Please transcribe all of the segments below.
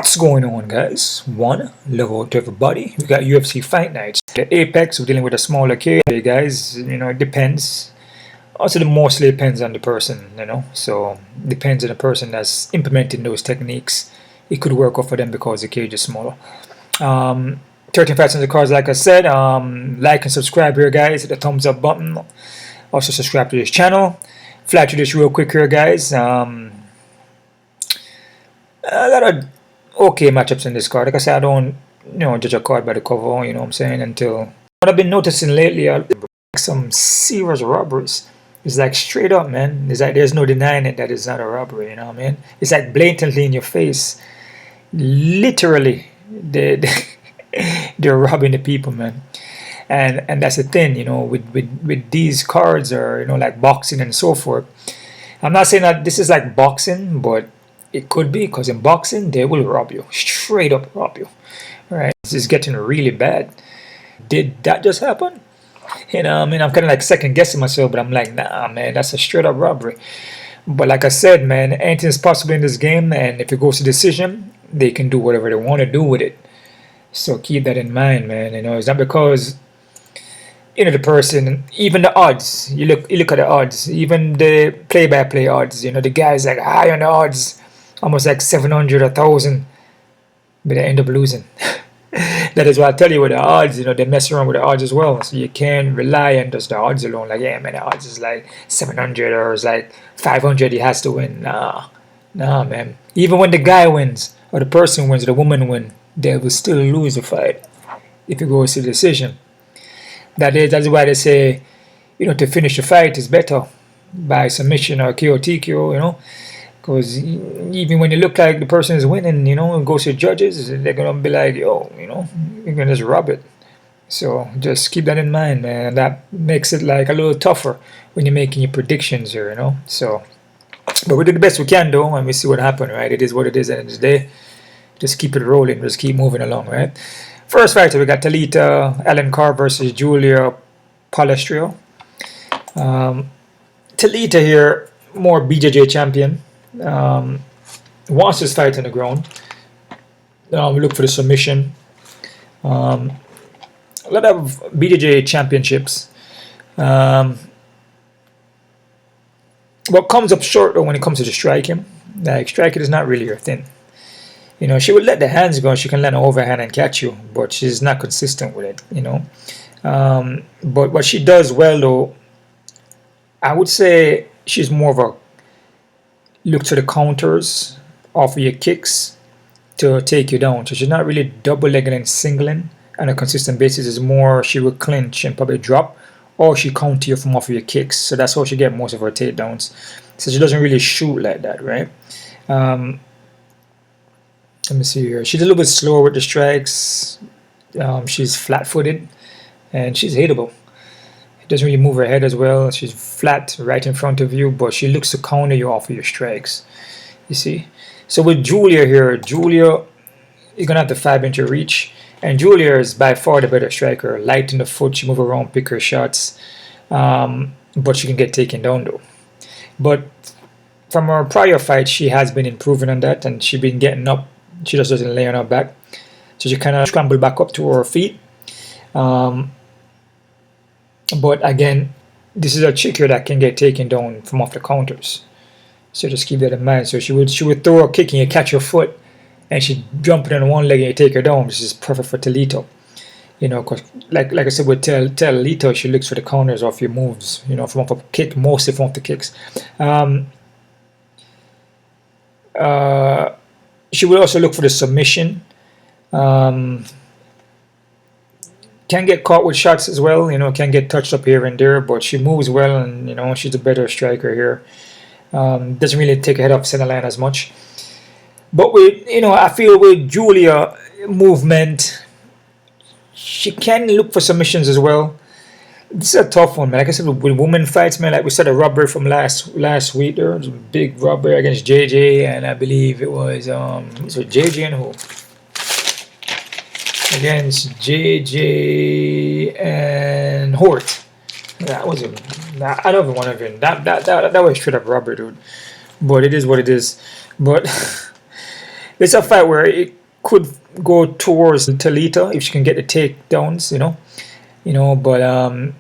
What's going on, guys? One, hello to everybody. We got UFC fight nights. The Apex, we're dealing with a smaller cage, guys. You know, it depends. Also, it mostly depends on the person, you know. So, depends on the person that's implementing those techniques. It could work out for them because the cage is smaller. 13 fights on the cards, like I said. Like and subscribe here, guys. Hit the thumbs up button. Also, subscribe to this channel. Fly through this real quick here, guys. A lot of okay matchups in this card. Like I said, I don't, judge a card by the cover, you know what I'm saying, until what I've been noticing lately are some serious robberies. It's like straight up, man. It's like there's no denying it that it's not a robbery, you know what I mean? It's like blatantly in your face. Literally, they're robbing the people, man. And that's the thing, you know, with these cards, or like boxing and so forth. I'm not saying that this is like boxing, but it could be, because in boxing they will rob you, straight up rob you, right? This is getting really bad. Did that just happen? You know, I mean, I'm kind of like second guessing myself, but I'm like, nah, man, that's a straight up robbery. But like I said, man, anything's possible in this game, and if it goes to decision, they can do whatever they want to do with it. So keep that in mind, man. You know, it's not because the person, even the odds. You look at the odds, even the play-by-play odds. You know, the guys like high on the odds. Almost like 700, 1,000, but they end up losing. That is why I tell you with the odds, they mess around with the odds as well. So you can't rely on just the odds alone. Like, yeah, man, the odds is like 700 or it's like 500, he has to win. Nah, man. Even when the guy wins, or the person wins, or the woman wins, they will still lose the fight if it goes to decision. That's why they say, to finish the fight is better by submission or KO, TKO, Because even when you look like the person is winning, and goes to judges, they're going to be like, yo, you're going to just rob it. So just keep that in mind, man. And that makes it like a little tougher when you're making your predictions here, So, but we do the best we can, though, and we see what happens, right? It is what it is at the end of the day. Just keep it rolling. Just keep moving along, right? First fighter, we got Talita Alencar versus Julia Polastri. Talita here, more BJJ champion. Wants this fight on the ground. We look for the submission. A lot of BJJ championships. What comes up short though when it comes to the striking, like striking is not really her thing. She would let the hands go. She can let an overhand and catch you, but she's not consistent with it. But what she does well though, I would say she's more of a look to the counters, offer your kicks to take you down. So she's not really double-legging and singling on a consistent basis. It's more she will clinch and probably drop, or she counter you from off of your kicks. So that's how she get most of her takedowns. So she doesn't really shoot like that, right? Let me see here. She's a little bit slower with the strikes. She's flat-footed, and she's hittable. Doesn't really move her head as well. She's flat right in front of you, but she looks to counter you off of your strikes. You see? So with Julia here, you're gonna have the 5-inch reach, and Julia is by far the better striker. Light in the foot, she move around, pick her shots, but she can get taken down though. But from her prior fight, she has been improving on that, and she's been getting up. She just doesn't lay on her back, so she kind of scramble back up to her feet. But again, this is a chick here that can get taken down from off the counters. So just keep that in mind. So she would throw a kick and you catch her foot, and she'd jump it on one leg and you take her down. This is perfect for Talita. Because like I said with Talita, she looks for the counters off your moves, from off a kick, mostly from off the kicks. She will also look for the submission. Can get caught with shots as well, can get touched up here and there, but she moves well, and she's a better striker here. Doesn't really take her head off center line as much. But with I feel with Julia movement, she can look for submissions as well. This is a tough one, man. Like I said, with women fights, man, like we said, a robbery from last week. There was a big robbery against JJ, and I believe it was JJ and who? Against JJ and Hort. That was him. I don't even want to win. That was straight up robbery, dude. But it is what it is. But It's a fight where it could go towards Talita if she can get the takedowns, but I'm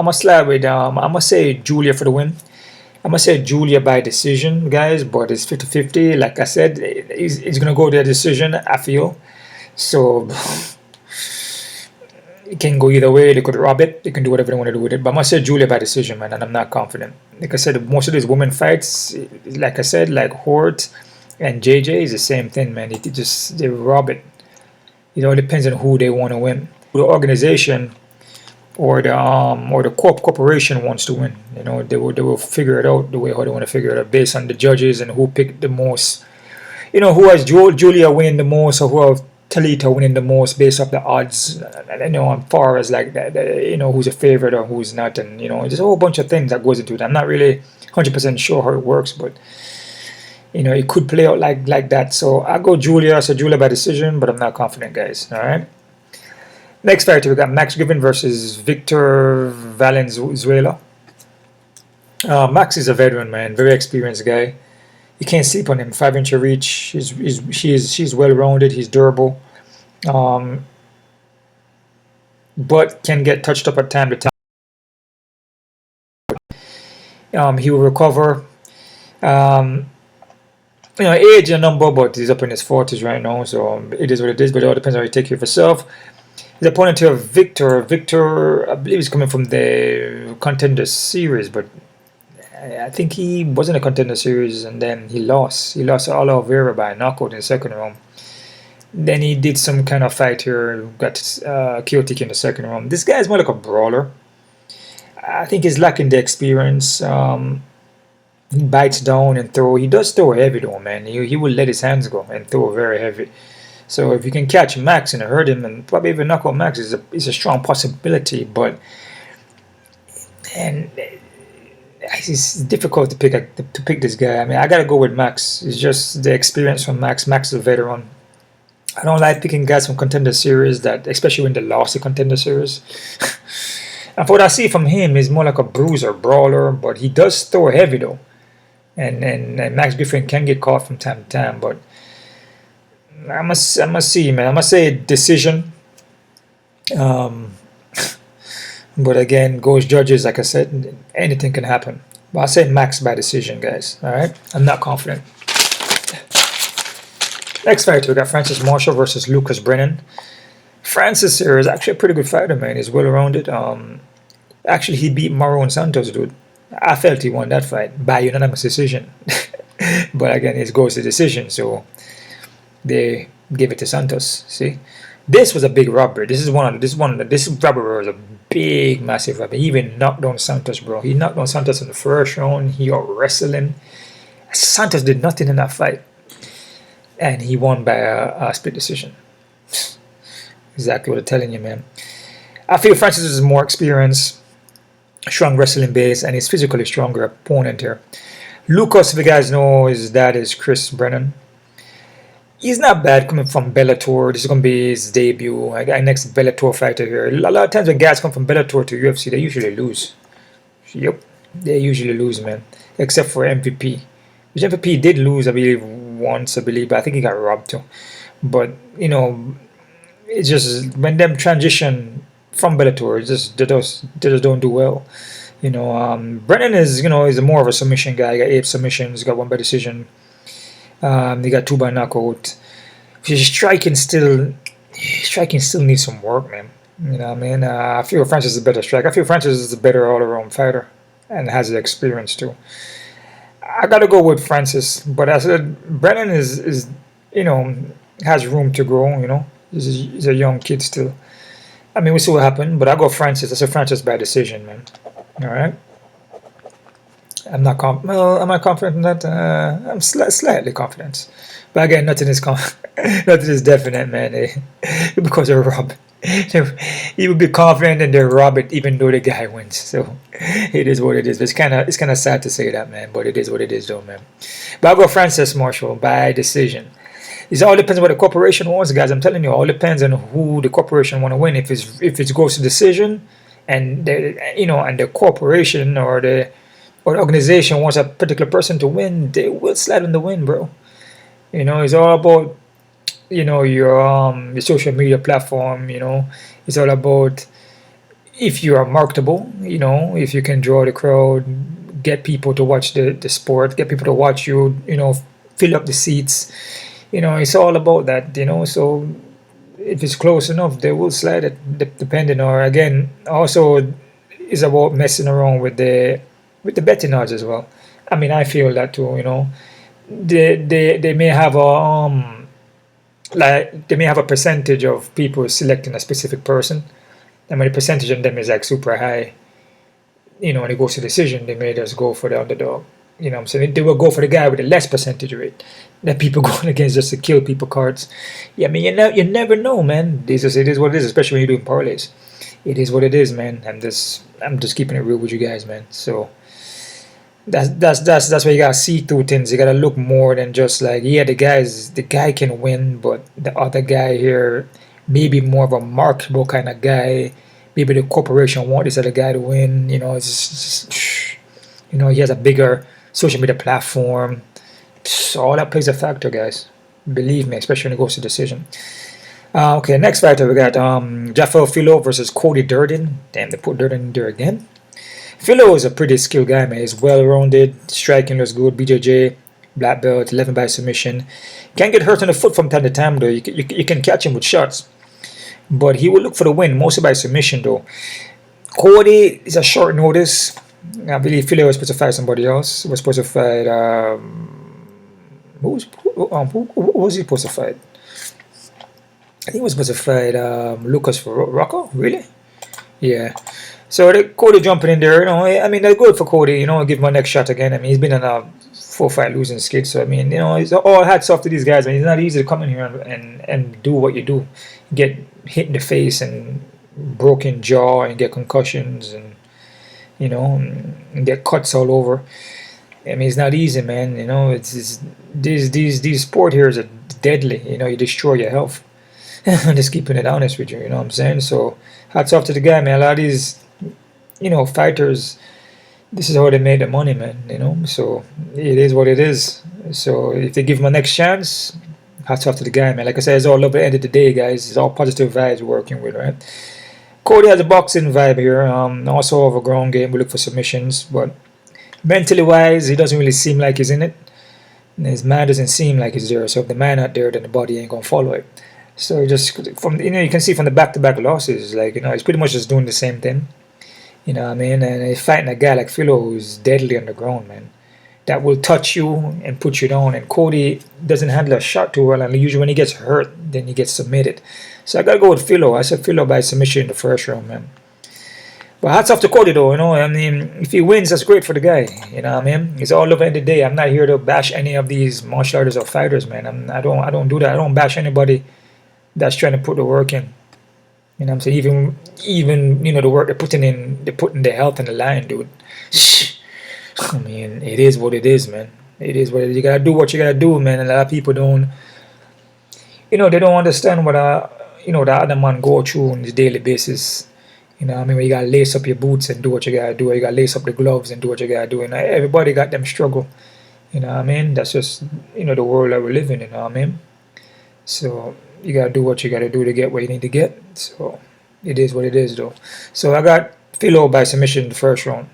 a slide with I'm gonna say Julia for the win. I'm gonna say Julia by decision, guys, but it's 50-50. Like I said, it's gonna go to a decision, I feel. So it can go either way. They could rob it. They can do whatever they want to do with it. But I'm gonna say Julia by decision, man, and I'm not confident. Like I said, most of these women fights, like I said, like Hort and JJ, is the same thing, man. They rob it. It all depends on who they want to win. The organization or the corporation wants to win. They will figure it out the way how they want to figure it out based on the judges and who picked the most. Who has Julia winning the most, or who have Talita winning the most based off the odds. As far as like that, who's a favorite or who's not, and there's a whole bunch of things that goes into it. I'm not really 100% sure how it works, but it could play out like that. So I go Julia. So Julia by decision, but I'm not confident, guys. All right. Next fight, we got Max Griffin versus Victor Valenzuela. Max is a veteran, man, very experienced guy. You can't sleep on him. 5-inch reach. She's well rounded. He's durable, but can get touched up at time to time. He will recover. Age a number, but he's up in his 40s right now, so it is what it is. But it all depends on how you take care of yourself. His opponent here, Victor. Victor, I believe, is coming from the Contender Series, but I think he was in a Contender Series and then he lost. He lost to Oliveira by knockout in the second round. Then he did some kind of fight here, got chaotic in the second round. This guy is more like a brawler. I think he's lacking the experience. He bites down and throw. He does throw heavy though, man. He will let his hands go and throw very heavy. So if you can catch Max and hurt him and probably even knock out Max is a strong possibility, but it's difficult to pick this guy. I mean, I gotta go with Max. It's just the experience from Max. Max is a veteran. I don't like picking guys from Contender Series, that especially when they lost the Contender Series. And for what I see from him, he's more like a bruiser, brawler, but he does throw heavy though. And Max Griffin can get caught from time to time, but I must see, man. I must say decision. But again, goes judges, like I said, anything can happen. But I say Max by decision, guys. All right, I'm not confident. Next fight, we got Francis Marshall versus Lucas Brennan. Francis here is actually a pretty good fighter, man. He's well rounded. Actually, he beat Marouane Santos, dude. I felt he won that fight by unanimous decision. But again, it goes to decision, so they give it to Santos. See, this was a big robbery. This robbery was a big, massive robbery. He even knocked down Santos, bro. He knocked down Santos in the first round. He out wrestled him. Santos did nothing in that fight, and he won by a split decision. Exactly what I'm telling you, man. I feel Francis is more experienced, strong wrestling base, and he's physically stronger opponent here. Lucas, if you guys know, his dad is Chris Brennan. He's not bad coming from Bellator. This is going to be his debut. I got next Bellator fighter here. A lot of times when guys come from Bellator to UFC, they usually lose. Yep, they usually lose, man. Except for MVP. Which MVP did lose, I believe, once, but I think he got robbed too. But, it's just when them transition from Bellator, they just don't do well. Brennan is, is more of a submission guy. He got 8 submissions, got 1 by decision. He got 2 by knockout. His striking still needs some work, man. I feel Francis is a better striker. I feel Francis is a better all-around fighter and has the experience too. I gotta go with Francis, but as I said, Brennan is has room to grow. He's a young kid still. I mean, we'll see what happens, but I go Francis. I say Francis by decision, man. All right. Am I confident in that? I'm slightly confident, but again, nothing is definite, man. Because they're robbed. You would be confident and they rob it, even though the guy wins. So it is what it is. It's kind of sad to say that, man, but it is what it is, though, man. But I'll go Francis Marshall by decision. It all depends on what the corporation wants, guys. I'm telling you, it all depends on who the corporation want to win. If it goes to decision, and the corporation or the or organization wants a particular person to win, they will slide on the win, bro. You know, it's all about, you know, your social media platform. You know, it's all about if you are marketable. You know, if you can draw the crowd, get people to watch the sport, get people to watch you. You know, fill up the seats. You know, it's all about that. You know, so if it's close enough, they will slide it. Depending, or again, also is about messing around with the betting odds as well. I mean, I feel that too. You know, they may have a like they may have a percentage of people selecting a specific person. I mean, the percentage on them is like super high. You know, when it goes to decision, they may just go for the underdog. You know what I'm saying? They will go for the guy with the less percentage rate that people going against just to kill people cards. Yeah, I mean, you never know, man. It is what it is, especially when you're doing parlays. It is what it is, man. I'm just keeping it real with you guys, man. So that's why you gotta see through things. You gotta look more than just like, yeah, the guy can win, but the other guy here maybe more of a marketable kind of guy. Maybe the corporation want this other guy to win. You know, it's just, you know, he has a bigger social media platform. So all that plays a factor, guys. Believe me, especially when it goes to decision. Okay, next fighter we got Jafel Filho versus Cody Durden. Damn, they put Durden in there again. Filho is a pretty skilled guy, man. He's well-rounded, striking looks good, BJJ, black belt, 11 by submission. Can get hurt on the foot from time to time, though. You can catch him with shots. But he will look for the win, mostly by submission, though. Cody is a short notice. I believe Filho was supposed to fight somebody else. He was supposed to fight... who was he supposed to fight? I think he was supposed to fight Lucas Rocco. Really? Yeah. So Cody jumping in there, you know, I mean, that's good for Cody, you know, give him a next shot again. I mean, he's been on a 4-fight losing skid, so I mean, you know, it's all hats off to these guys. I mean, it's not easy to come in here and do what you do. Get hit in the face and broken jaw and get concussions and, you know, and get cuts all over. I mean, it's not easy, man. You know, it's these sport here are deadly. You know, you destroy your health. I'm just keeping it honest with you, you know what I'm saying? So hats off to the guy, man. A lot of these, you know, fighters, this is how they made the money, man, you know? So it is what it is. So if they give him a next chance, hats off to the guy, man. Like I said, it's all love at the end of the day, guys. It's all positive vibes we're working with, right? Cody has a boxing vibe here. Also overgrown game. We look for submissions, but mentally wise, he doesn't really seem like he's in it. And his mind doesn't seem like he's there. So if the mind not there, then the body ain't gonna follow it. So just from, you know, you can see from the back-to-back losses, like, you know, he's pretty much just doing the same thing. You know what I mean? And he's fighting a guy like Filho who's deadly on the ground, man. That will touch you and put you down. And Cody doesn't handle a shot too well. And usually when he gets hurt, then he gets submitted. So I gotta go with Filho. I said Filho by submission in the first round, man. But hats off to Cody, though. You know, I mean, if he wins, that's great for the guy. You know what I mean? It's all over the day. I'm not here to bash any of these martial artists or fighters, man. I don't do that. I don't bash anybody that's trying to put the work in. You know what I'm saying? Even you know, the work they're putting their health in the line, dude. I mean, it is what it is, man. It is what it is. You gotta do what you gotta do, man. And a lot of people don't, you know, they don't understand what you know, the other man go through on a daily basis. You know what I mean? When you gotta lace up your boots and do what you gotta do, or you gotta lace up the gloves and do what you gotta do. And everybody got them struggle. You know what I mean? That's just, you know, the world that we're living in, you know what I mean? So you gotta do what you gotta do to get where you need to get. So it is what it is, though. So I got Filho by submission in the first round.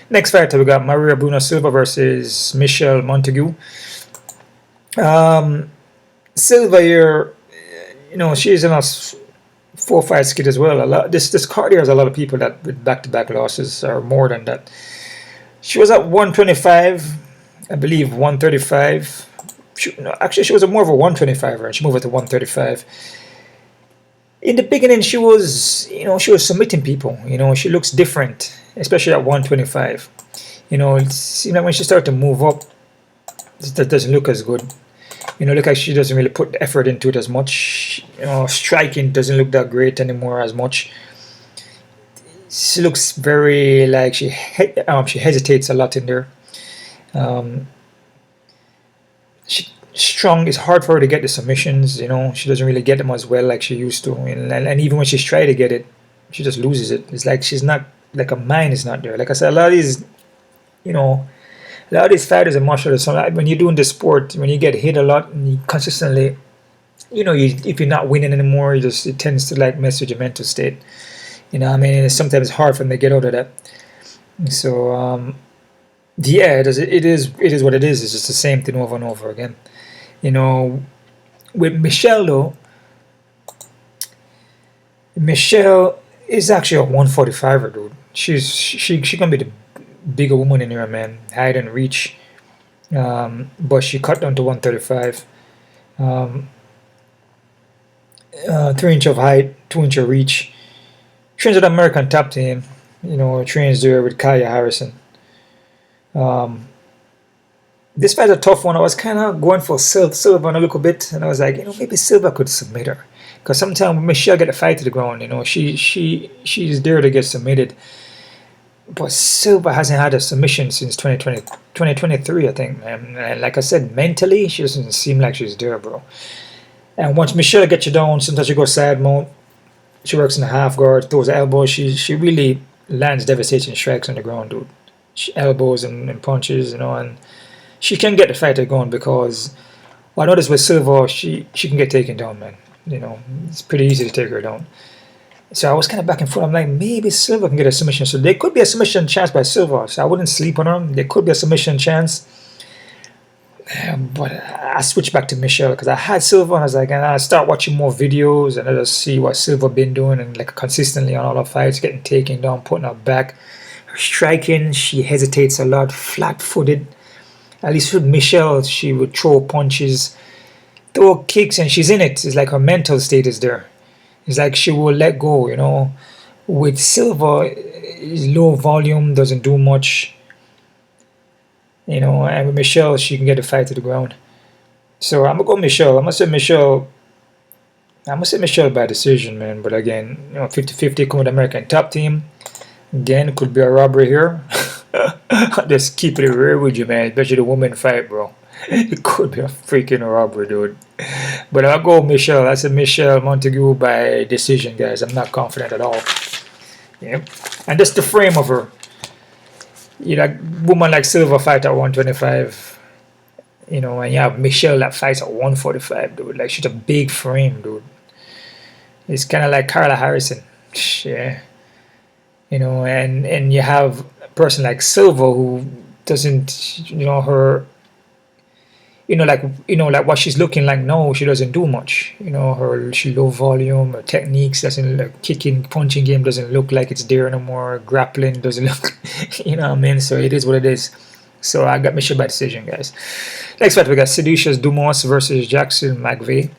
Next fighter, we got Maria Bruno Silva versus Michelle Montague. Silva here, you know, she's in a 4-5 skid as well. This card here has a lot of people that with back-to-back losses or more than that. She was at 125, I believe 135. Actually, she was more of a 125er, and she moved it to 135. In the beginning, she was, you know, she was submitting people. You know, she looks different, especially at 125. You know, it seems like when she started to move up, that doesn't look as good. You know, look like she doesn't really put the effort into it as much. You know, striking doesn't look that great anymore as much. She looks very like she hesitates a lot in there. Strong. It's hard for her to get the submissions. You know, she doesn't really get them as well like she used to. And even when she's trying to get it, she just loses it. It's like she's not, like, her mind is not there. Like I said, a lot of these You know, a lot of these fighters and martial artists, when you're doing this sport, when you get hit a lot and you consistently, if you're not winning anymore, it tends to like mess with your mental state. You know what I mean? And it's sometimes hard for them to get out of that. So, yeah, it is what it is. It's just the same thing over and over again. You know, with Michelle though, Michelle is actually a 145er, dude. She gonna be the bigger woman in here, man. Height and reach, but she cut down to 135. 3 inch of height, 2 inch of reach. Trains with the American top team. You know, trains there with Kaya Harrison. This fight's a tough one. I was kind of going for Silva a little bit, and I was like, maybe Silva could submit her. Because sometimes when Michelle get a fight to the ground, she's there to get submitted. But Silva hasn't had a submission since 2023, I think, man. And like I said, mentally, she doesn't seem like she's there, bro. And once Michelle gets you down, sometimes she goes side mount. She works in the half guard, throws elbows. She really lands devastating strikes on the ground, dude. Elbows and punches, and she can get the fighter going because I noticed with Silva, she can get taken down, man. It's pretty easy to take her down. So I was kind of back and forth. I'm like, maybe Silva can get a submission. So there could be a submission chance by Silva. So I wouldn't sleep on her. There could be a submission chance. But I switched back to Michelle because I had Silva and I was like, and I start watching more videos and I just see what Silva been doing and like consistently on all her fights, getting taken down, putting her back. Her striking, she hesitates a lot, flat-footed. At least with Michelle, she would throw punches, throw kicks, and she's in it. It's like her mental state is there. It's like she will let go, With Silva, it's low volume, doesn't do much. And with Michelle, she can get the fight to the ground. So I'm going to go Michelle. I'm going to say Michelle by decision, man. But again, 50-50 coming with the American top team. Again, could be a robbery here. Just keep it real with you, man. Especially the women fight, bro. It could be a freaking robbery, dude. But I'll go Michelle. I said Michelle Montague by decision, guys. I'm not confident at all. Yeah. And that's the frame of her. Woman like Silva fight at 125. And you have Michelle that fights at 145, dude. Like, she's a big frame, dude. It's kind of like Carla Harrison. Yeah. And you have a person like Silva who doesn't, her, like what she's looking like now, she doesn't do much. She low volume, her techniques doesn't look, kicking, punching game doesn't look like it's there anymore. Grappling doesn't look, what I mean? So it is what it is. So I got Michelle by decision, guys. Next fight, we got Seditious Dumas versus Jackson McVey.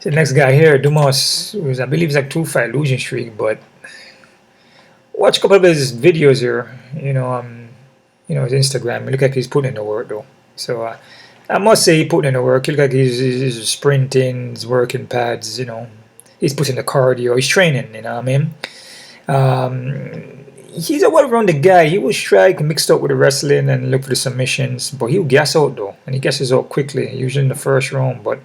The next guy here, Dumas, who's, I believe, is like 2-fight losing streak, but watch a couple of his videos here, his Instagram. It look like he's putting in the work, though. So I must say he put in the work. He look like he's sprinting, he's working pads, he's putting the cardio, he's training, what I mean? He's a well-rounded guy. He will strike mixed up with the wrestling and look for the submissions, but he'll gas out, though, and he gasses out quickly, usually in the first round, but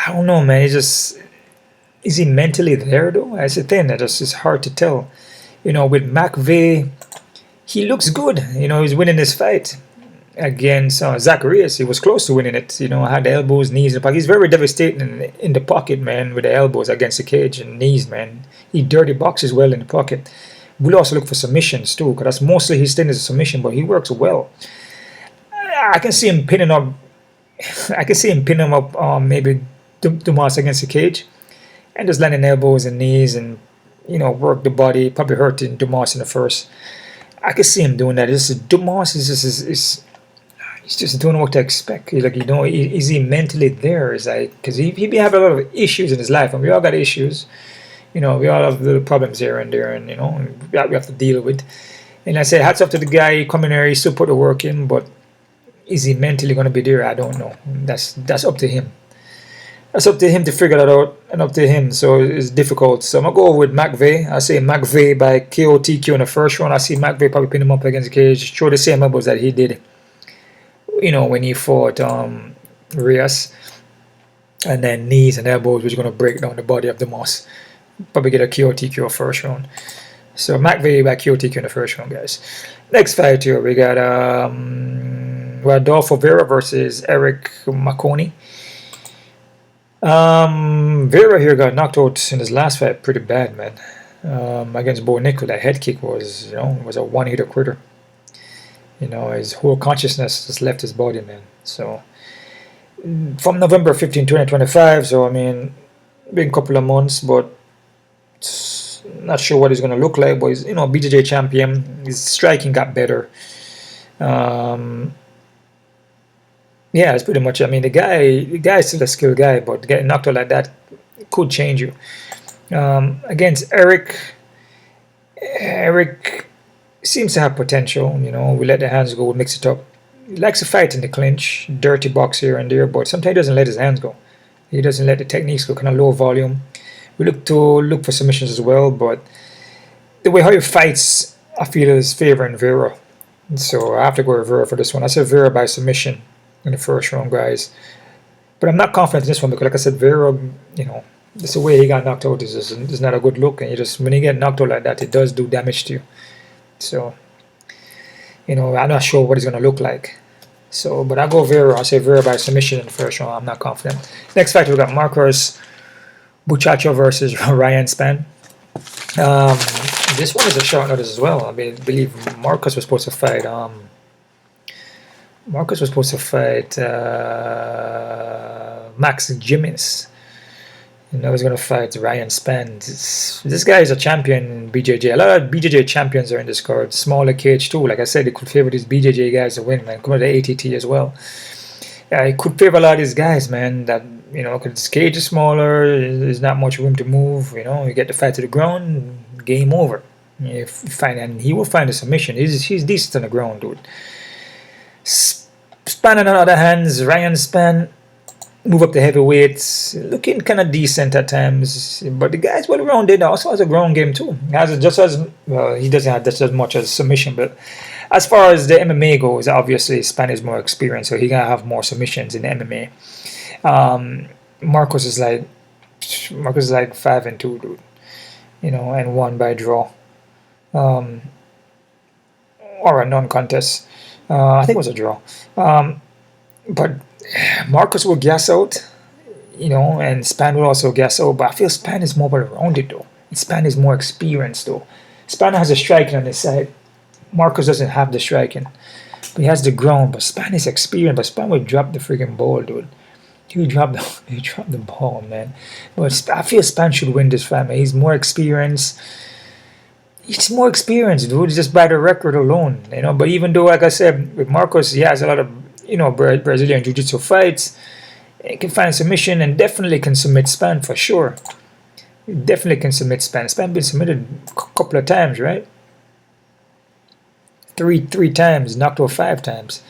I don't know, man. Is he mentally there, though? That's the thing. It's hard to tell. With McVey, he looks good. He's winning this fight against Zacharias. He was close to winning it. Had the elbows, knees in the pocket. He's very devastating in the pocket, man, with the elbows against the cage and knees, man. He dirty boxes well in the pocket. We'll also look for submissions, too, because that's mostly his thing is a submission, but he works well. I can see him pinning up. Maybe Dumas against the cage and just landing elbows and knees and work the body, probably hurting Dumas in the first. I can see him doing that. Dumas is he's just doing what to expect. Is he mentally there? Is because he be having a lot of issues in his life, and we all got issues. We all have little problems here and there, and we have to deal with. And I say hats off to the guy coming here. He still put the work in, but is he mentally going to be there? I don't know. That's up to him. That's up to him to figure that out, and up to him. So it's difficult. So I'm going to go with McVey. I say McVey by KO TQ in the first round. I see McVey probably pin him up against the cage. Throw the same elbows that he did, when he fought Reyes. And then knees and elbows, which are going to break down the body of the Moss. Probably get a KO TQ first round. So McVey by KO in the first round, guys. Next fight here, we got Rodolfo Vieira versus Eric Makoni. Vieira here got knocked out in his last fight pretty bad, man. Against Bo Nickel, that head kick was, was a one-hitter quitter. His whole consciousness just left his body, man. So from November 15, 2025, so I mean, been a couple of months, but not sure what he's going to look like. But he's, BJJ champion. His striking got better. Yeah, it's pretty much. I mean, the guy is still a skilled guy, but getting knocked out like that could change you. Against Eric seems to have potential. We let the hands go, we mix it up. He likes to fight in the clinch, dirty box here and there, but sometimes he doesn't let his hands go. He doesn't let the techniques go, kind of low volume. We look for submissions as well, but the way how he fights, I feel is favoring Vieira. So I have to go with Vieira for this one. I said Vieira by submission in the first round, guys. But I'm not confident in this one because, like I said, Vieira, just the way he got knocked out is not a good look. And when you get knocked out like that, it does do damage to you. So, I'm not sure what he's going to look like. So, but I'll go Vieira. I'll say Vieira by submission in the first round. I'm not confident. Next fight, we got Marcos Buchacho versus Ryan Spann. This one is a short notice as well. I believe Marcos was supposed to fight. Max Jimenez. He's going to fight Ryan Spann. This guy is a champion in BJJ. A lot of BJJ champions are in this card. Smaller cage too. Like I said, it could favor these BJJ guys to win, man. Come to the ATT as well. It could favor a lot of these guys, man. That because his cage is smaller. There's not much room to move. You get the fight to the ground. Game over. And he will find a submission. He's decent on the ground, dude. Spann on the other hand, Ryan Spann. Move up the heavyweights, looking kind of decent at times, but the guy's well rounded. Also has a ground game too. He doesn't have just as much as submission, but as far as the MMA goes, obviously Spann is more experienced, so he's gonna have more submissions in the MMA. Marcos is like 5-2, dude. And won by draw, or a non-contest. I think it was a draw. But Marcos will gas out, and Spann will also gas out. But I feel Spann is more well-rounded, though. Spann is more experienced, though. Spann has the striking on his side. Marcos doesn't have the striking. But he has the ground. But Spann is experienced. But Spann will drop the freaking ball, dude. He will drop the ball, man. But I feel Spann should win this fight, man. He's more experienced. He's more experienced, dude. Just by the record alone, But even though, like I said, with Marcos, he has a lot of Brazilian Jiu-Jitsu fights. He can find submission and definitely can submit Spann for sure. Definitely can submit Spann. Spann been submitted a couple of times, right? Three times, knocked out 5 times.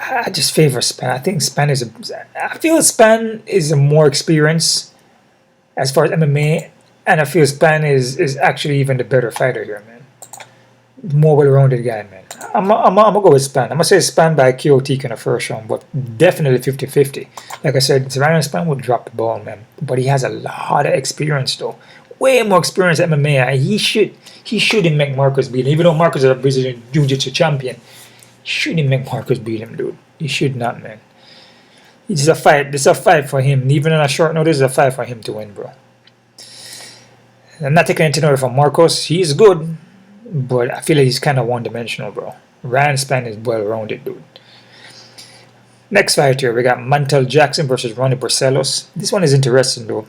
I just favor Spann. I think Spann I feel Spann is a more experienced as far as MMA, and I feel Spann is actually even the better fighter here, man. More well-rounded guy, man. I'm gonna go with Spann. I'm gonna say Spann by KO in the first round, but definitely 50-50. Like I said, Ryan Spann would drop the ball, man. But he has a lot of experience, though. Way more experience at MMA. He shouldn't make Marcos beat him. Even though Marcos is a Brazilian Jiu-Jitsu champion, he shouldn't make Marcos beat him, dude. He should not, man. It's a fight. It's a fight for him. Even on a short notice, it's a fight for him to win, bro. I'm not taking anything away from Marcos. He's good. But I feel like he's kind of one-dimensional, bro. Ryan Spann is well-rounded, dude. Next fight here, we got Mantel Jackson versus Raoni Barcelos. This one is interesting, though.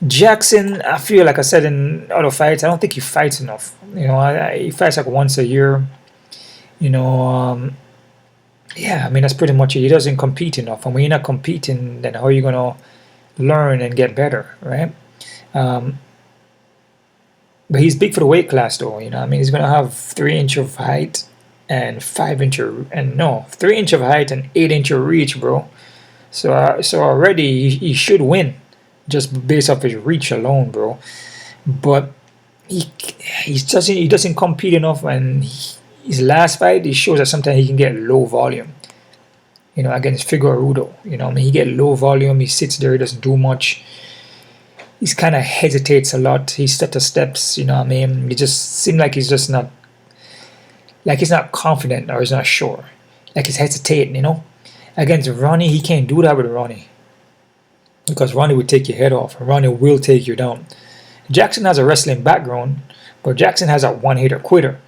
Jackson, I feel like I said in other fights, I don't think he fights enough. He fights like once a year. Yeah, I mean, that's pretty much it. He doesn't compete enough. And when you're not competing, then how are you going to learn and get better, right? But he's big for the weight class, though. He's going to have 3-inch of height and 3-inch of height and 8-inch of reach, bro. So already he should win just based off his reach alone, bro. But he doesn't compete enough, and his last fight, he shows that sometimes he can get low volume. Against Figueiredo. He get low volume. He sits there. He doesn't do much. he's kind of hesitates a lot. He stutter steps, you know what I mean? He just seems like he's just not, like he's not confident or he's not sure. Like he's hesitating, you know? Against Ronnie, he can't do that with Ronnie. Because Ronnie would take your head off. Ronnie will take you down. Jackson has a wrestling background, but Jackson has a one-hitter quitter.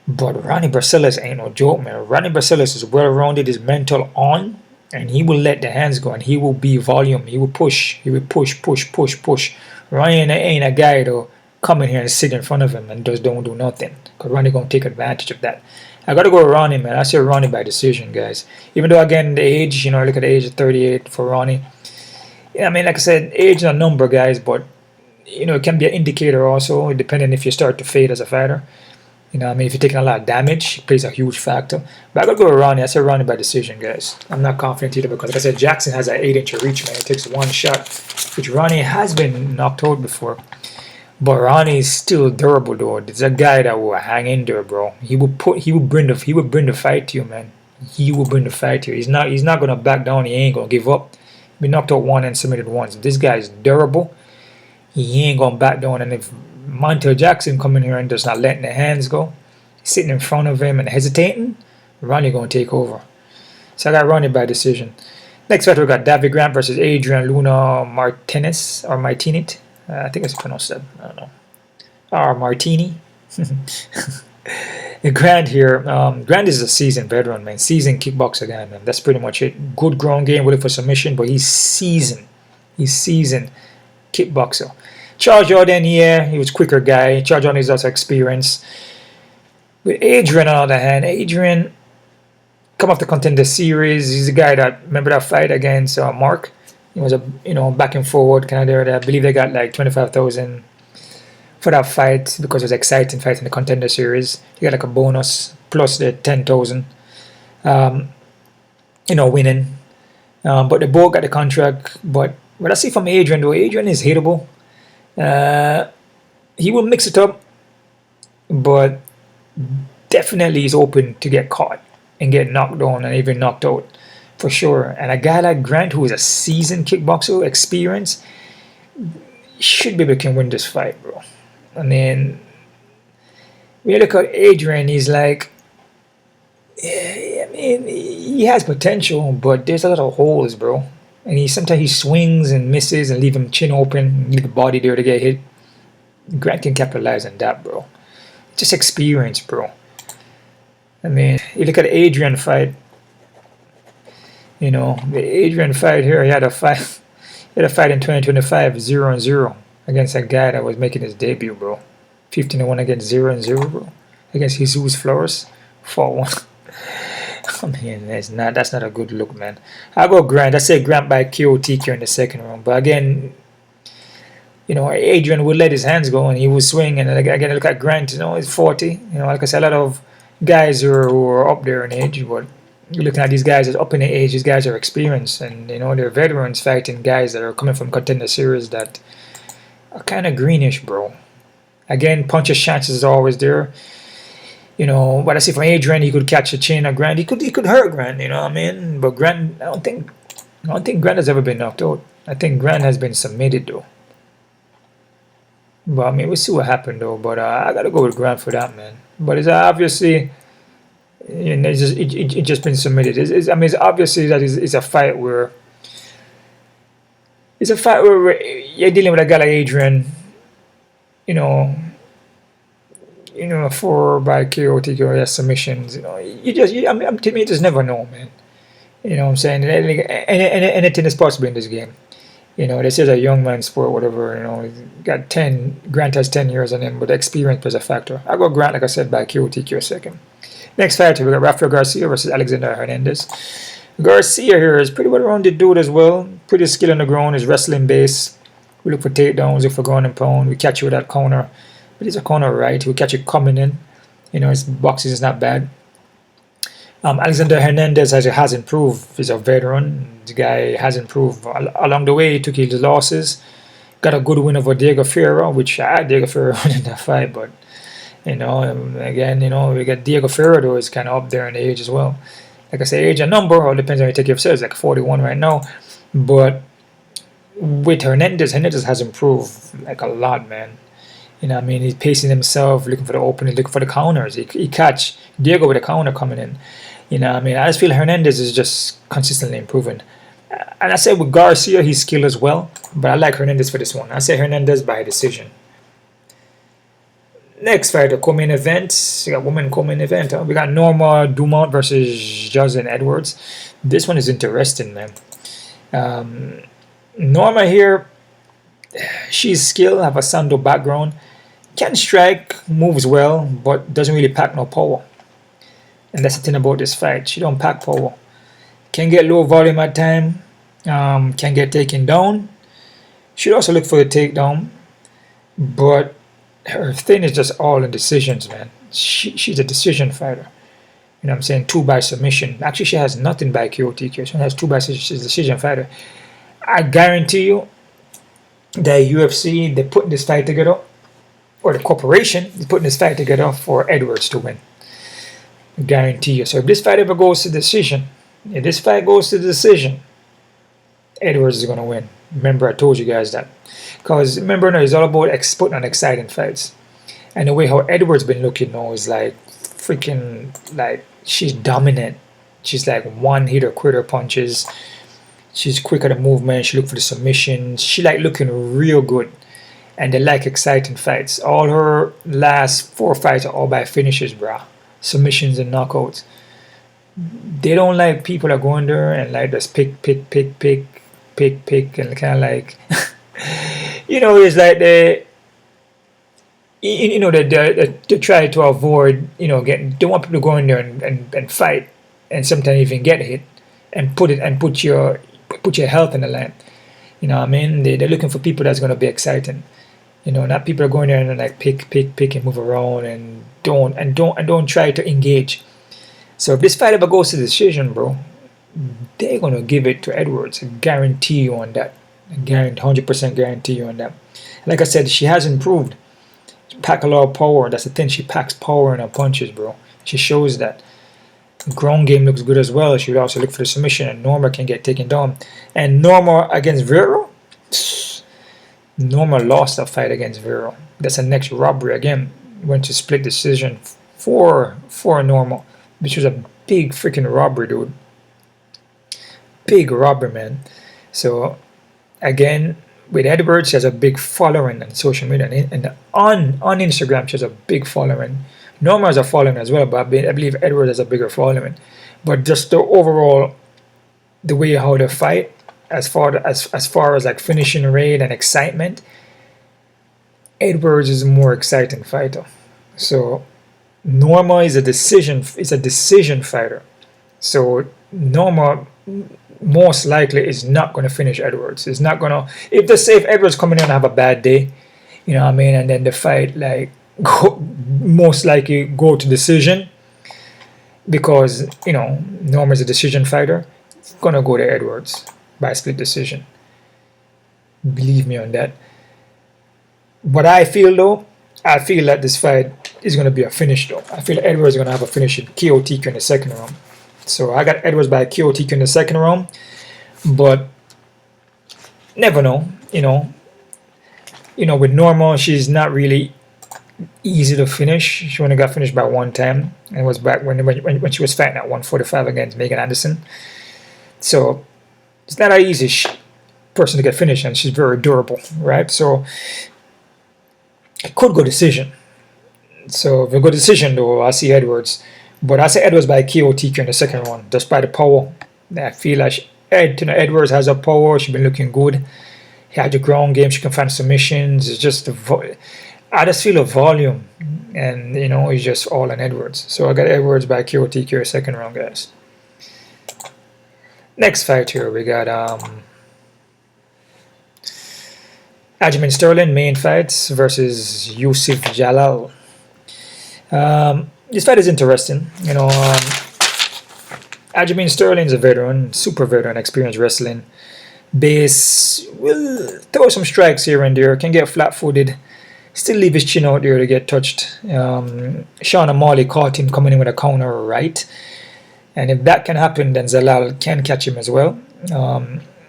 But Raoni Barcelos ain't no joke, man. Raoni Barcelos is well-rounded, is mental on, and he will let the hands go, and he will be volume. He will push. He will push. Ronnie ain't a guy to come in here and sit in front of him and just don't do nothing. Because Ronnie going to take advantage of that. I got to go with Ronnie, man. I say Ronnie by decision, guys. Even though, again, the age, you know, look at the age of 38 for Ronnie. Yeah, I mean, like I said, age is a number, guys, but, you know, it can be an indicator also, depending if you start to fade as a fighter. You know, I mean, if you're taking a lot of damage, it plays a huge factor. But I got to go with Ronnie. I say Ronnie by decision, guys. I'm not confident either because, like I said, Jackson has an 8-inch reach, man. It takes one shot, which Ronnie has been knocked out before. But Ronnie is still durable, though. It's a guy that will hang in there, bro. He will bring the fight to you, man. He will bring the fight to you. He's not gonna back down. He ain't gonna give up. Been knocked out one and submitted once. This guy is durable. He ain't gonna back down. And if Montague Jackson come in here and just not letting the hands go, sitting in front of him and hesitating, Ronnie gonna take over. So I got Ronnie by decision. Next fight we got Davey Grant versus Adrian Luna Martinez or Martinit. I think it's pronounced that. I don't know. Or Martini. Grant here. Grant is a seasoned veteran, man. Seasoned kickboxer guy, man. That's pretty much it. Good ground game, willing for submission, but he's seasoned. He's seasoned kickboxer. Charles Jordan, yeah, he was quicker guy. Charles Jordan is also experienced. With Adrian, on the other hand, Adrian come off the Contender Series. He's a guy that, remember that fight against Mark? It was a, you know, back and forward kind of there. I believe they got like 25,000 for that fight because it was an exciting fight in the Contender Series. You got like a bonus plus the 10,000, you know, winning. But they both got the contract. But what I see from Adrian, though, Adrian is hittable. He will mix it up, but definitely is open to get caught and get knocked down and even knocked out. For sure. And a guy like Grant, who is a seasoned kickboxer, experience, should be able to win this fight, bro. I mean, when you look at Adrian, he's like, I mean, he has potential, but there's a lot of holes, bro. And sometimes he swings and misses and leave him chin open, leave the body there to get hit. Grant can capitalize on that, bro. Just experience, bro. I mean, you look at the Adrian fight. You know, the Adrian fight here, he had a fight in 2025, 0-0 against a guy that was making his debut, bro. 15-1 against 0-0, bro. Against Jesus Flores, 4-1. I mean, that's not a good look, man. I'll go Grant. I say Grant by KO TQ in the second round. But again, you know, Adrian would let his hands go and he would swing. And again, look at Grant, you know, he's 40. You know, like I said, a lot of guys who are up there in age, but you're looking at these guys that's up in the age. These guys are experienced, and you know they're veterans fighting guys that are coming from Contender Series that are kind of greenish, bro. Again, punches chances are always there. You know what I see from Adrian, he could catch a chin of Grant. He could hurt Grant. You know what I mean? But Grant, I don't think Grant has ever been knocked out. I think Grant has been submitted though. But I mean, we'll see what happened though. But I gotta go with Grant for that, man. But it's obviously. And it's just been submitted. I mean, it's obviously that it's a fight where you're dealing with a guy like Adrian. You know, 4 by KO, TKO, submissions. You know, I mean, to me, you just never know, man. You know what I'm saying? Anything is possible in this game. You know, this is a young man's sport, whatever. You know, Grant has 10 years on him, but experience plays a factor. I go Grant, like I said, by KO, TKO second. Next fight, we got Rafael Garcia versus Alexander Hernandez. Garcia here is pretty well-rounded dude as well. Pretty skilled on the ground. His wrestling base. We look for takedowns, look for ground and pound. We catch you with that corner. But he's a corner right. We catch you coming in. You know, his boxing is not bad. Alexander Hernandez has improved. He's a veteran. The guy has improved. Along the way, he took his losses. Got a good win over Diego Ferreira, which I had Diego Ferreira in that fight, but you know, again, you know, we got Diego Figueiredo is kind of up there in age as well. Like I say, age and number, all depends on how you take yourself. It's like 41 right now. But with Hernandez has improved like a lot, man. You know what I mean? He's pacing himself, looking for the opening, looking for the counters. He catch Diego with a counter coming in. You know what I mean? I just feel Hernandez is just consistently improving. And I said with Garcia, he's skilled as well. But I like Hernandez for this one. I say Hernandez by decision. Next fight, the co-main event. We got women co-main event. We got Norma Dumont versus Joselyne Edwards. This one is interesting, man. Norma here, she's skilled, have a Sando background. Can strike, moves well, but doesn't really pack no power. And that's the thing about this fight. She don't pack power. Can get low volume at time. Can get taken down. Should also look for a takedown. But her thing is just all in decisions, man. She's a decision fighter. You know what I'm saying? 2 by submission. Actually, she has nothing by KO/TKO. She has 2 by submission. She's a decision fighter. I guarantee you that UFC, they're putting this fight together, or the corporation is putting this fight together for Edwards to win. I guarantee you. So if this fight ever goes to decision, Edwards is going to win. Remember, I told you guys that. Because remember, now it's all about putting on exciting fights. And the way how Edwards been looking now is like freaking, like, she's dominant. She's like one-hitter quitter punches. She's quick at the movement. She look for the submissions. She like looking real good. And they like exciting fights. All her last 4 fights are all by finishes, brah. Submissions and knockouts. They don't like people that go in there and like just pick, and kind of like, you know, it's like they try to avoid, you know, they want people to go in there and fight, and sometimes even get hit, and put your health in the line. You know what I mean? They're looking for people that's going to be exciting. You know, not people that go in there and like pick and move around and don't try to engage. So if this fight ever goes to decision, bro, they're gonna give it to Edwards. I guarantee you on that. 100% guarantee you on that. Like I said, she has improved. She pack a lot of power. That's the thing. She packs power in her punches, bro. She shows that. Ground game looks good as well. She would also look for the submission, and Norma can get taken down. And Norma against Vieira, Norma lost that fight against Vieira. That's the next robbery again. Went to split decision for Norma, which was a big freaking robbery, dude. Big robbery, man. So again, with Edwards, she has a big following on social media, and on Instagram, she has a big following. Norma has a following as well, but I believe Edwards has a bigger following. But just the overall, the way how they fight, as far as like finishing rate and excitement, Edwards is a more exciting fighter. So Norma is a decision fighter. So Norma most likely is not going to finish Edwards. It's not going to, if they say if Edwards coming in and have a bad day, you know what I mean, and then the fight like most likely go to decision, because you know Norma is a decision fighter. It's gonna go to Edwards by split decision. Believe me on that. But I feel that this fight is gonna be a finish though. I feel Edwards is gonna have a finish in KO/TKO in the second round. So I got Edwards by KO/TKO in the second round, but never know. You know, with Norma, she's not really easy to finish. She only got finished by one time, and it was back when she was fighting at 145 against Megan Anderson. So it's not an easy person to get finished, and she's very durable, right? So it could go decision. So if we go decision though, I see Edwards, but I say Edwards by KO/TKO in the second round, just by the power. I feel like Edwards has a power. She's been looking good. He had the ground game. She can find submissions. It's just I just feel a volume, and you know, it's just all on Edwards. So I got Edwards by KO/TKO second round, guys. Next fight here, we got Aljamain Sterling main fights versus Youssef Zalal. This fight is interesting. You know, Aljamain Sterling is a veteran, super veteran, experienced wrestling. Base will throw some strikes here and there, can get flat-footed, still leave his chin out there to get touched. Sean O'Malley caught him coming in with a counter right, and if that can happen, then Zalal can catch him as well.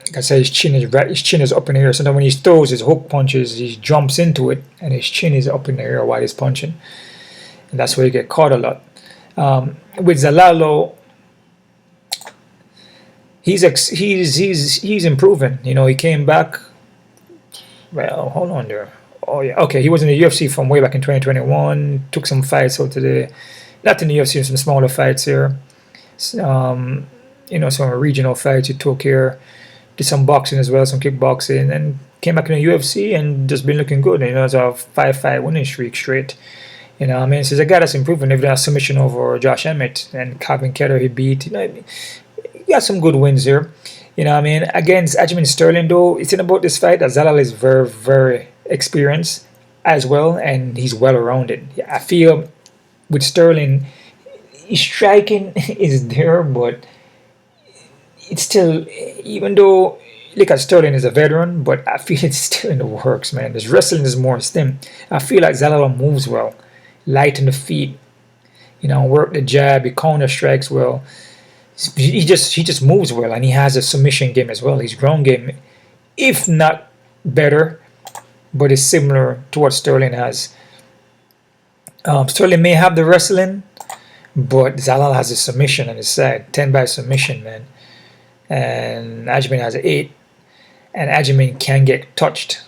Like I said, his chin is right. His chin is up in the air. So then when he throws his hook punches, he jumps into it, and his chin is up in the air while he's punching, and that's where he get caught a lot. With Zalal, he's improving. You know, he came back. Well, hold on there. Oh yeah, okay. He was in the UFC from way back in 2021. Took some fights out today. Not in the UFC, some smaller fights here. You know, some regional fights he took here. Did some boxing as well, some kickboxing, and came back in the UFC and just been looking good. You know, it's a 5-5 winning streak straight. You know, I mean, so he's a guy that's improving. Even a submission over Josh Emmett and Covington he beat. You know, he got some good wins here. You know, I mean, against Aljamain Sterling though, it's in about this fight that Zalal is very, very experienced as well, and he's well rounded. I feel with Sterling, his striking is there, but it's still, even though look at Sterling is a veteran, but I feel it's still in the works, man. His wrestling is more stem. I feel like Zalal moves well, light in the feet, you know, work the jab, he counter strikes well. He just moves well, and he has a submission game as well. His ground game, if not better, but it's similar to what Sterling has. Sterling may have the wrestling, but Zalal has a submission on his side, 10 by submission, man. And Aljamain has an 8, and Aljamain can get touched.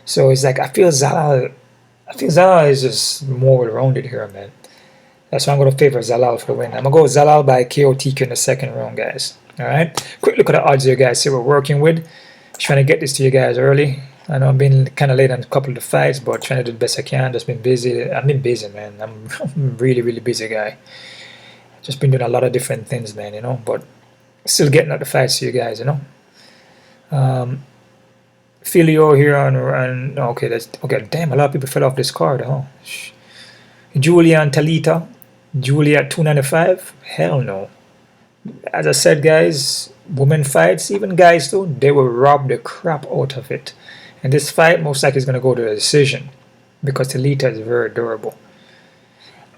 So it's like I feel Zalal is just more well-rounded here, man. That's why I'm going to favor Zalal for the win. I'm going to go with Zalal by KO TQ in the second round, guys. Alright? Quick look at the odds here, guys. See what we're working with. Just trying to get this to you guys early. I know I've been kind of late on a couple of the fights, but trying to do the best I can. Just been busy. I've been busy, man. I'm really, really busy guy. Just been doing a lot of different things, man, you know. But still getting out the fights to you guys, you know. Filio here on okay, that's okay. Damn, a lot of people fell off this card, huh? Julia and Talita. Julia at 295? Hell no. As I said, guys, women fights, even guys though, they will rob the crap out of it. And this fight most likely is going to go to a decision because Talita is very durable.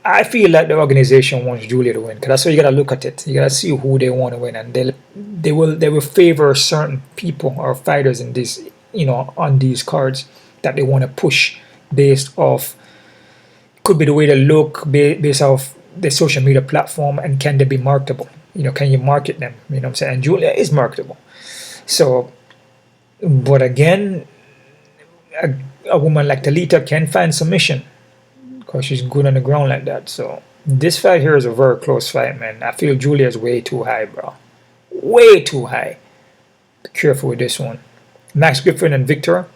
I feel like the organization wants Julia to win because that's why you got to look at it. You got to see who they want to win, and they will favor certain people or fighters in this, you know, on these cards that they want to push based off. Could be the way they look based off the social media platform, and can they be marketable? You know, can you market them? You know what I'm saying? And Julia is marketable. So, but again, a woman like Talita can find submission because she's good on the ground like that. So this fight here is a very close fight, man. I feel Julia is way too high, bro. Way too high. Be careful with this one. Max Griffin and Victor.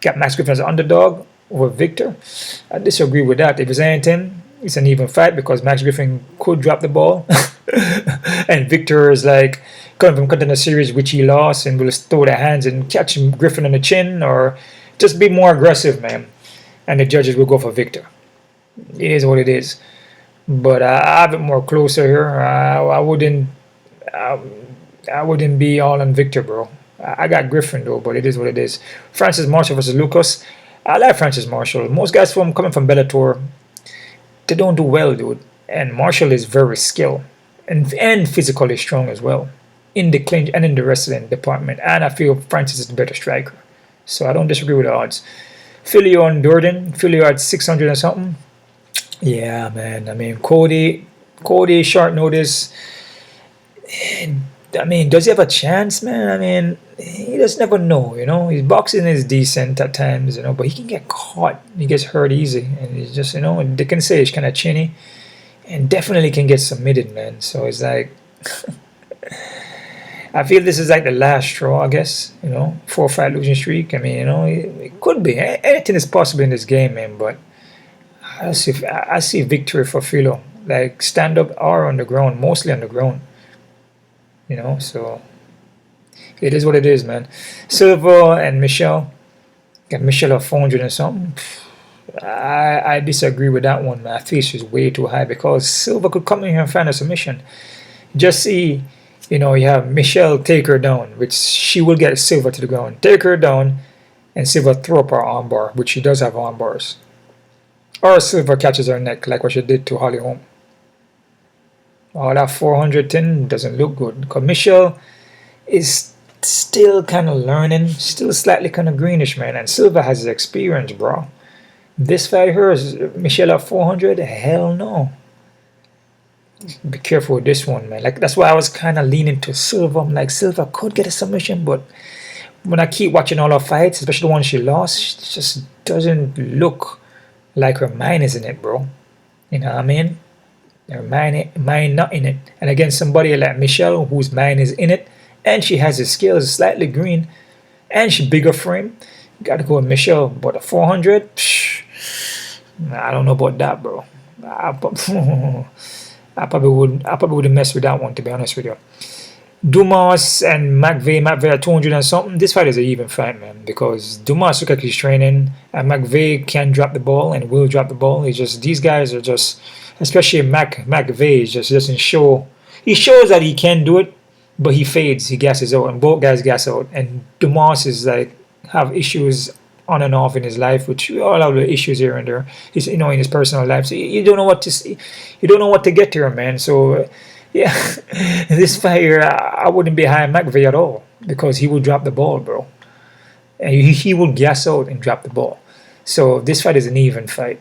Got Max Griffin as an underdog over Victor. I disagree with that. If it's anything, it's an even fight because Max Griffin could drop the ball. And Victor is like coming from contender series which he lost and will throw their hands and catch Griffin on the chin or just be more aggressive, man. And the judges will go for Victor. It is what it is. But I have it more closer here. I wouldn't be all on Victor, bro. I got Griffin though, but it is what it is. Francis Marshall versus Lucas. I like Francis Marshall. Most guys coming from Bellator, they don't do well, dude. And Marshall is very skilled and physically strong as well in the clinch and in the wrestling department. And I feel Francis is the better striker. So I don't disagree with the odds. Filio and Durden. Filio at 600 or something. Yeah, man. I mean, Cody, short notice. I mean, does he have a chance, man? I mean, he just never know, you know. His boxing is decent at times, you know, but he can get caught. He gets hurt easy. And he's just, you know, they can say he's kind of chinny. And definitely can get submitted, man. So it's like, I feel this is like the last straw, I guess, you know. 4-5 losing streak. I mean, you know, it could be. Anything is possible in this game, man, but I see victory for Filio. Like, stand up or on the ground, mostly on the ground. You know, so it is what it is, man. Silva and Michelle. Got Michelle at 400 and something. I disagree with that one, man. I think she's way too high because Silva could come in here and find a submission. Just see, you know, you have Michelle take her down, which she will get Silva to the ground. Take her down, and Silva throw up her armbar, which she does have armbars. Or Silva catches her neck, like what she did to Holly Holm. All that 410 doesn't look good. Because Michelle is still kind of learning, still slightly kind of greenish, man. And Silva has his experience, bro. This fight here is Michelle at 400. Hell no. Be careful with this one, man. Like, that's why I was kind of leaning to Silva. I'm like, Silva could get a submission, but when I keep watching all her fights, especially the one she lost, she just doesn't look like her mind is in it, bro. You know what I mean? Her mind not in it. And against somebody like Michelle, whose mind is in it, and she has the skills slightly green, and she bigger frame, you gotta go with Michelle. But a 400, I don't know about that, bro. I probably wouldn't mess with that one, to be honest with you. Dumas and McVey at 200 and something. This fight is an even fight, man, because Dumas look like he's training, and McVey can drop the ball and will drop the ball. It's just, these guys are just, especially McVey, just doesn't show. He shows that he can do it, but he fades, he gasses out, and both guys gas out. And Dumas is like have issues on and off in his life, which we all have the issues here and there. He's, you know, in his personal life, so you don't know what to see, you don't know what to get here, man. So yeah, this fight here, I wouldn't be high on McVey at all, because he will drop the ball, bro, and he will gas out and drop the ball. So this fight is an even fight.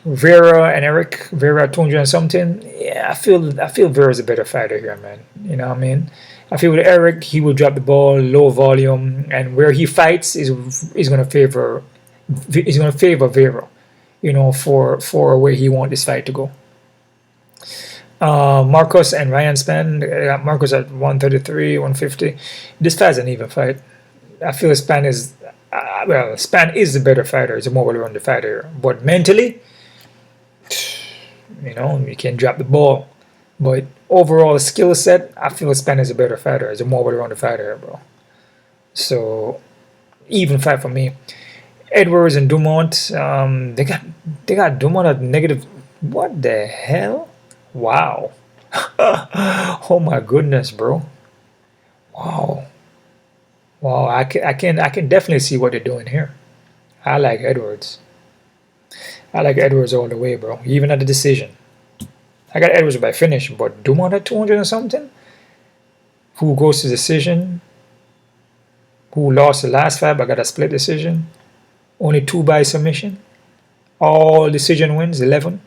Vieira and Eric, Vieira at 200 and something. Yeah, I feel Vieira's a better fighter here, man. You know what I mean? I feel with Eric, he will drop the ball, low volume, and where he fights is going to favor Vieira, you know, for where he wants this fight to go. Marcos and Ryan Spann, Marcos at 133, 150. This fight's an even fight. I feel Spann is Spann is the better fighter. He's a more well-rounded fighter, but mentally, you know, you can drop the ball. But overall skill set, I feel Spann is a better fighter. He's a more well-rounded fighter, bro. So even fight for me. Edwards and Dumont, they got Dumont at negative. What the hell? Wow. Oh my goodness, bro. Wow. Wow, I can definitely see what they're doing here. I like Edwards. I like Edwards all the way, bro. Even at the decision. I got Edwards by finish, but Dumont at 200 or something? Who goes to decision? Who lost the last fight but got a split decision? Only 2 by submission? All decision wins, 11.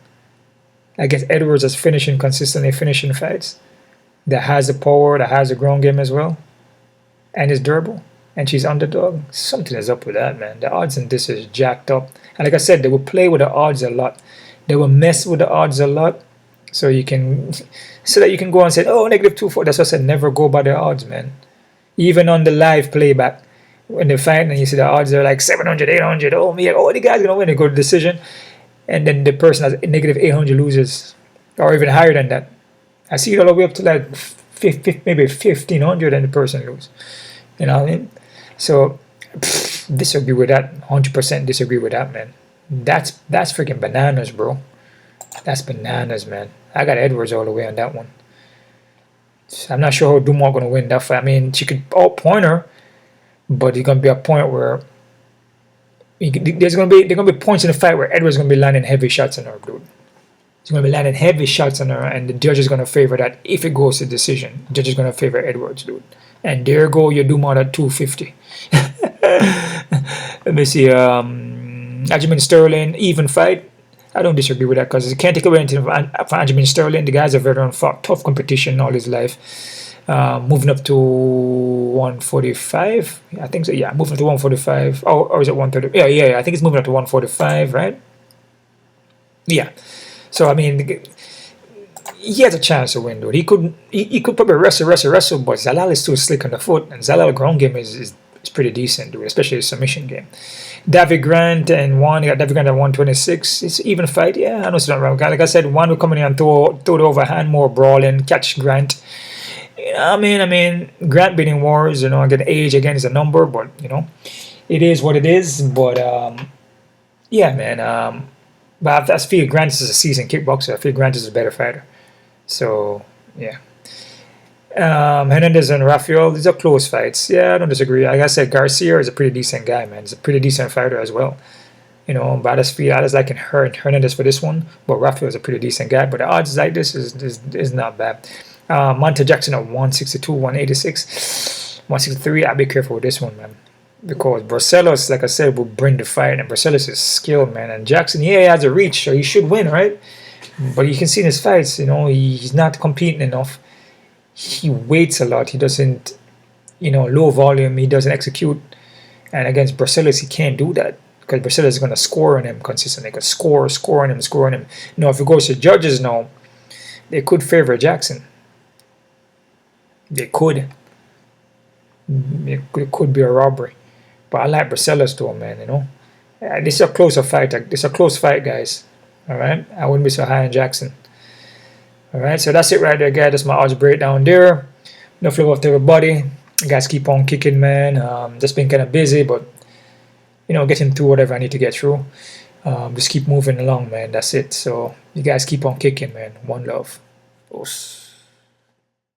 Against Edwards that's consistently finishing fights. That has the power, that has the ground game as well. And is durable. And she's underdog. Something is up with that, man. The odds in this is jacked up. And like I said, they will play with the odds a lot. They will mess with the odds a lot. So that you can go and say, oh, negative 240. That's why I said never go by the odds, man. Even on the live playback, when they fight and you see the odds are like 700, 800. Oh, me, the guy's going to win a good decision. And then the person has negative 800 loses. Or even higher than that. I see it all the way up to like maybe 1500 and the person loses. You know what I mean? So, disagree with that. 100% disagree with that, man. That's freaking bananas, bro. That's bananas, man. I got Edwards all the way on that one. I'm not sure how Dumont going to win that fight. I mean, she could outpoint her, but there's going to be a point where there's going to be points in the fight where Edwards is going to be landing heavy shots on her, dude. He's going to be landing heavy shots on her, and the judge is going to favor that. If it goes to decision, the judge is going to favor Edwards, dude. And there go your Dumont at 250. Let me see. Aljamain Sterling, even fight. I don't disagree with that because you can't take away anything from Aljamain Sterling. The guy's a veteran, fought tough competition all his life. Moving up to 145. I think so. Yeah, moving up to 145. Oh, or is it 130? Yeah. I think it's moving up to 145, right? Yeah. So I mean, he has a chance to win, dude. He could probably wrestle, but Zalal is too slick on the foot, and Zalal ground game is pretty decent, dude, especially his submission game. Davey Grant and Juan, you got Davey Grant at 126. It's even fight. Yeah, I know it's not wrong. Like I said, Juan will come in and throw the overhand, more brawling, catch Grant. You know, I mean, Grant beating wars, you know, again, age again is a number, but you know, it is what it is. But yeah, man. But I feel Grant is a seasoned kickboxer. I feel Grant is a better fighter. So yeah. Hernandez and Rafael, these are close fights. Yeah, I don't disagree. Like I said, Garcia is a pretty decent guy, man. He's a pretty decent fighter as well. You know, but I just like Hernandez for this one. But Rafael is a pretty decent guy. But the odds like this is not bad. Montague Jackson at 162, 186. 163, I'll be careful with this one, man. Because Barcelos, like I said, will bring the fight, and Barcelos is skilled, man. And Jackson, yeah, he has a reach, so he should win, right? But you can see in his fights, you know, he's not competing enough. He waits a lot. He doesn't, you know, low volume. He doesn't execute. And against Barcelos, he can't do that because Barcelos is going to score on him consistently. He could score on him. You know, if it goes to judges now, they could favor Jackson. They could. It could be a robbery. But I like Barcelos though, man, you know. This is a closer fight. This is a close fight, guys. All right? I wouldn't be so high on Jackson. All right? So that's it right there, guys. That's my odds breakdown there. No love off to everybody. You guys keep on kicking, man. Just been kind of busy, but, you know, getting through whatever I need to get through. Just keep moving along, man. That's it. So you guys keep on kicking, man. One love. Os.